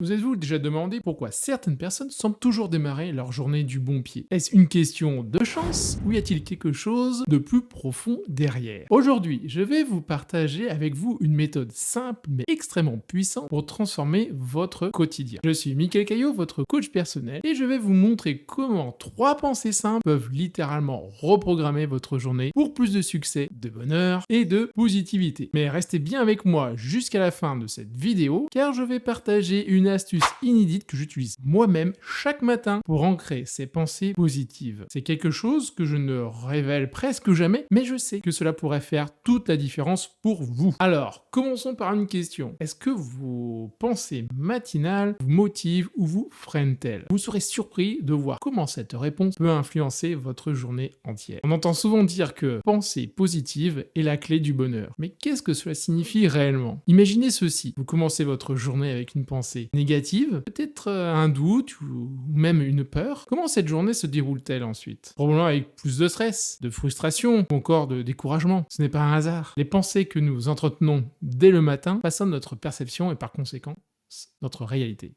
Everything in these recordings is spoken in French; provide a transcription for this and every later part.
Vous êtes-vous déjà demandé pourquoi certaines personnes semblent toujours démarrer leur journée du bon pied? Est-ce une question de chance ou y a-t-il quelque chose de plus profond derrière? Aujourd'hui, je vais vous partager avec vous une méthode simple mais extrêmement puissante pour transformer votre quotidien. Je suis Mickaël Caillot, votre coach personnel, et je vais vous montrer comment 3 pensées simples peuvent littéralement reprogrammer votre journée pour plus de succès, de bonheur et de positivité. Mais restez bien avec moi jusqu'à la fin de cette vidéo car je vais partager une astuce inédite que j'utilise moi-même chaque matin pour ancrer ces pensées positives. C'est quelque chose que je ne révèle presque jamais, mais je sais que cela pourrait faire toute la différence pour vous. Alors, commençons par une question. Est-ce que vos pensées matinales vous motivent ou vous freinent-elles? Vous serez surpris de voir comment cette réponse peut influencer votre journée entière. On entend souvent dire que penser positive est la clé du bonheur. Mais qu'est-ce que cela signifie réellement? Imaginez ceci. Vous commencez votre journée avec une pensée négative, peut-être un doute ou même une peur. Comment cette journée se déroule-t-elle ensuite? Probablement avec plus de stress, de frustration ou encore de découragement. Ce n'est pas un hasard. Les pensées que nous entretenons dès le matin façonnent notre perception et par conséquent notre réalité.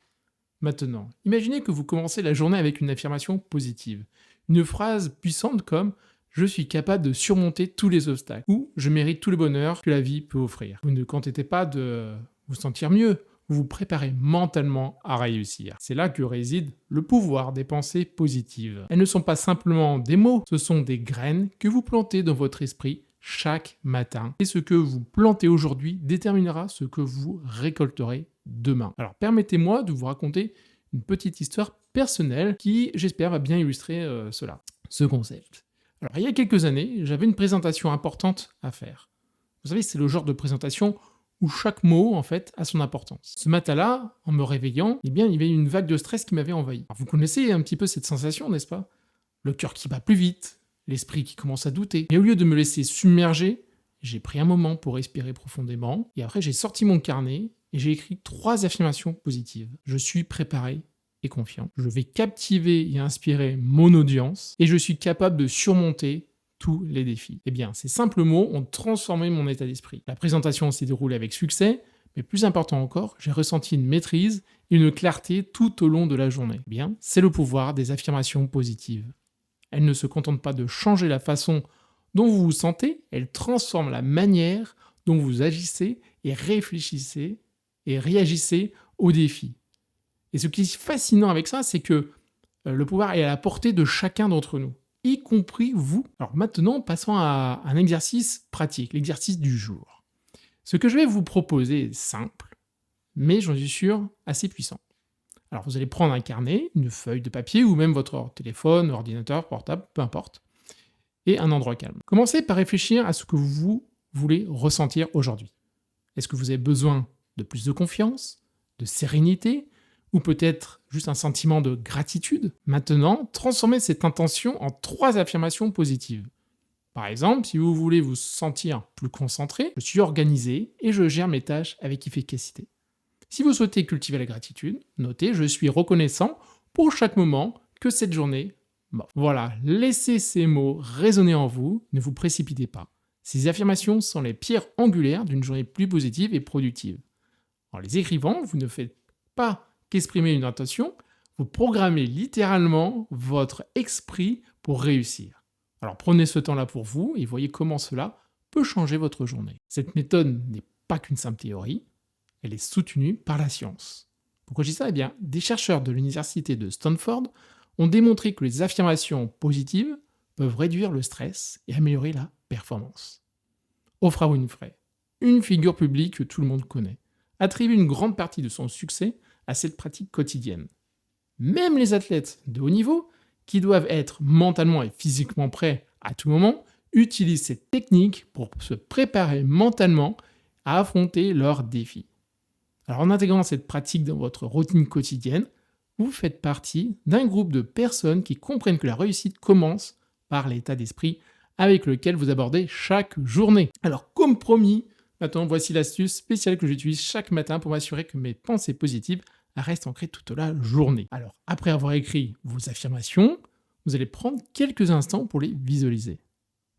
Maintenant, imaginez que vous commencez la journée avec une affirmation positive. Une phrase puissante comme « Je suis capable de surmonter tous les obstacles » ou « Je mérite tout le bonheur que la vie peut offrir ». Vous ne contentez pas de vous sentir mieux, vous vous préparez mentalement à réussir. C'est là que réside le pouvoir des pensées positives. Elles ne sont pas simplement des mots, ce sont des graines que vous plantez dans votre esprit chaque matin. Et ce que vous plantez aujourd'hui déterminera ce que vous récolterez demain. Alors permettez-moi de vous raconter une petite histoire personnelle qui, j'espère, va bien illustrer ce concept. Alors il y a quelques années, j'avais une présentation importante à faire. Vous savez, c'est le genre de présentation où chaque mot, en fait, a son importance. Ce matin-là, en me réveillant, eh bien, il y avait une vague de stress qui m'avait envahi. Alors, vous connaissez un petit peu cette sensation, n'est-ce pas? Le cœur qui bat plus vite, l'esprit qui commence à douter. Et au lieu de me laisser submerger, j'ai pris un moment pour respirer profondément, et après j'ai sorti mon carnet, et j'ai écrit 3 affirmations positives. Je suis préparé et confiant. Je vais captiver et inspirer mon audience, et je suis capable de surmonter tous les défis. Eh bien, ces simples mots ont transformé mon état d'esprit. La présentation s'est déroulée avec succès, mais plus important encore, j'ai ressenti une maîtrise et une clarté tout au long de la journée. Eh bien, c'est le pouvoir des affirmations positives. Elles ne se contentent pas de changer la façon dont vous vous sentez, elles transforment la manière dont vous agissez et réfléchissez et réagissez aux défis. Et ce qui est fascinant avec ça, c'est que le pouvoir est à la portée de chacun d'entre nous, y compris vous. Alors maintenant, passons à un exercice pratique, l'exercice du jour. Ce que je vais vous proposer est simple, mais j'en suis sûr, assez puissant. Alors vous allez prendre un carnet, une feuille de papier ou même votre téléphone, ordinateur, portable, peu importe, et un endroit calme. Commencez par réfléchir à ce que vous voulez ressentir aujourd'hui. Est-ce que vous avez besoin de plus de confiance, de sérénité, ou peut-être juste un sentiment de gratitude? Maintenant, transformez cette intention en 3 affirmations positives. Par exemple, si vous voulez vous sentir plus concentré, je suis organisé et je gère mes tâches avec efficacité. Si vous souhaitez cultiver la gratitude, notez « Je suis reconnaissant pour chaque moment que cette journée m'offre ». Voilà, laissez ces mots résonner en vous, ne vous précipitez pas. Ces affirmations sont les pierres angulaires d'une journée plus positive et productive. En les écrivant, vous ne faites pas qu'exprimer une intention, vous programmez littéralement votre esprit pour réussir. Alors prenez ce temps-là pour vous et voyez comment cela peut changer votre journée. Cette méthode n'est pas qu'une simple théorie, elle est soutenue par la science. Pourquoi je dis ça? Eh bien, des chercheurs de l'université de Stanford ont démontré que les affirmations positives peuvent réduire le stress et améliorer la performance. Oprah Winfrey, une figure publique que tout le monde connaît, attribue une grande partie de son succès à cette pratique quotidienne. Même les athlètes de haut niveau, qui doivent être mentalement et physiquement prêts à tout moment, utilisent cette technique pour se préparer mentalement à affronter leurs défis. Alors en intégrant cette pratique dans votre routine quotidienne, vous faites partie d'un groupe de personnes qui comprennent que la réussite commence par l'état d'esprit avec lequel vous abordez chaque journée. Alors comme promis, maintenant, voici l'astuce spéciale que j'utilise chaque matin pour m'assurer que mes pensées positives restent ancrées toute la journée. Alors, après avoir écrit vos affirmations, vous allez prendre quelques instants pour les visualiser.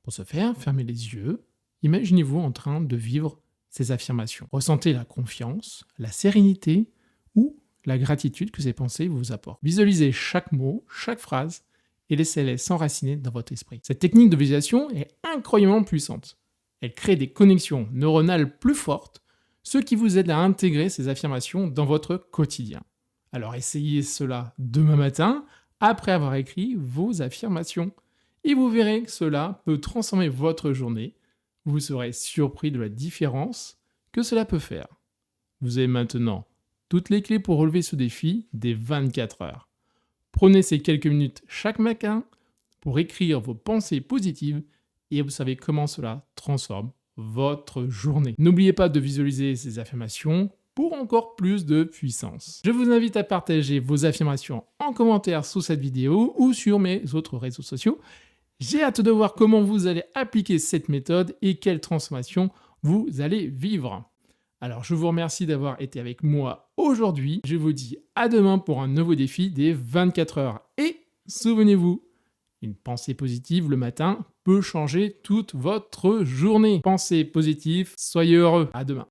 Pour ce faire, fermez les yeux, imaginez-vous en train de vivre ces affirmations. Ressentez la confiance, la sérénité ou la gratitude que ces pensées vous apportent. Visualisez chaque mot, chaque phrase et laissez-les s'enraciner dans votre esprit. Cette technique de visualisation est incroyablement puissante. Elle crée des connexions neuronales plus fortes, ce qui vous aide à intégrer ces affirmations dans votre quotidien. Alors essayez cela demain matin, après avoir écrit vos affirmations. Et vous verrez que cela peut transformer votre journée. Vous serez surpris de la différence que cela peut faire. Vous avez maintenant toutes les clés pour relever ce défi des 24 heures. Prenez ces quelques minutes chaque matin pour écrire vos pensées positives et vous savez comment cela transforme votre journée. N'oubliez pas de visualiser ces affirmations pour encore plus de puissance. Je vous invite à partager vos affirmations en commentaire sous cette vidéo ou sur mes autres réseaux sociaux. J'ai hâte de voir comment vous allez appliquer cette méthode et quelle transformation vous allez vivre. Alors je vous remercie d'avoir été avec moi aujourd'hui. Je vous dis à demain pour un nouveau défi des 24 heures. Et souvenez-vous, une pensée positive le matin peut changer toute votre journée. Pensez positif, soyez heureux. À demain.